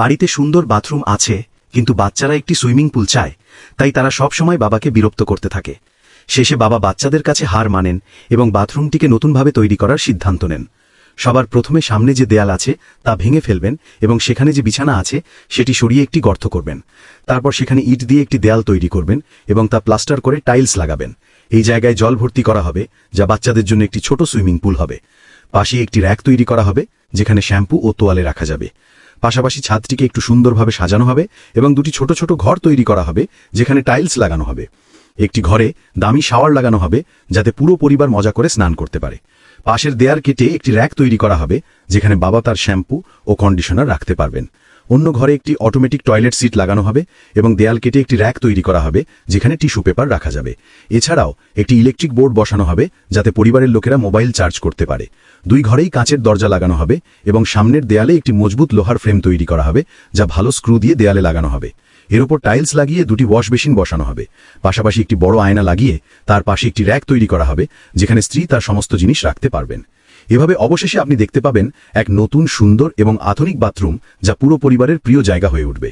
বাড়িতে সুন্দর বাথরুম আছে, কিন্তু বাচ্চারা একটি সুইমিং পুল চায়, তাই তারা সব সময় বাবাকে বিরক্ত করতে থাকে। শেষে বাবা বাচ্চাদের কাছে হার মানেন এবং বাথরুমটিকে নতুনভাবে তৈরি করার সিদ্ধান্ত নেন। সবার প্রথমে সামনে যে দেয়াল আছে তা ভেঙে ফেলবেন এবং সেখানে যে বিছানা আছে সেটি সরিয়ে একটি গর্ত করবেন। তারপর সেখানে ইট দিয়ে একটি দেয়াল তৈরি করবেন এবং তা প্লাস্টার করে টাইলস লাগাবেন। এই জায়গায় জল ভর্তি করা হবে, যা বাচ্চাদের জন্য একটি ছোট সুইমিং পুল হবে। পাশে একটি র‍্যাক তৈরি করা হবে, যেখানে শ্যাম্পু ও তোয়ালে রাখা যাবে। পাশাপাশি ছাদটিকে একটু সুন্দরভাবে সাজানো হবে এবং দুটি ছোট ছোট ঘর তৈরি করা হবে, যেখানে টাইলস লাগানো হবে। একটি ঘরে দামি শাওয়ার লাগানো হবে, যাতে পুরো পরিবার মজা করে স্নান করতে পারে। পাশের দেয়াল কেটে একটি র‍্যাক তৈরি করা হবে, যেখানে বাবা তার শ্যাম্পু ও কন্ডিশনার রাখতে পারবেন। অন্য ঘরে একটি অটোমেটিক টয়লেট সিট লাগানো হবে এবং দেয়াল কেটে একটি র‍্যাক তৈরি করা হবে, যেখানে টিস্যু পেপার রাখা যাবে। এছাড়াও একটি ইলেকট্রিক বোর্ড বসানো হবে, যাতে পরিবারের লোকেরা মোবাইল চার্জ করতে পারে। দুই ঘরেই কাঁচের দরজা লাগানো হবে এবং সামনের দেয়ালে একটি মজবুত লোহার ফ্রেম তৈরি করা হবে, যা ভালো স্ক্রু দিয়ে দেয়ালে লাগানো হবে। এর ওপর টাইলস লাগিয়ে দুটি ওয়াশ বেসিন বসানো হবে। পাশাপাশি একটি বড় আয়না লাগিয়ে তার পাশে একটি র‍্যাক তৈরি করা হবে, যেখানে স্ত্রী তার সমস্ত জিনিস রাখতে পারবেন। এভাবে অবশেষে আপনি দেখতে পাবেন এক নতুন, সুন্দর এবং আধুনিক বাথরুম, যা পুরো পরিবারের প্রিয় জায়গা হয়ে উঠবে।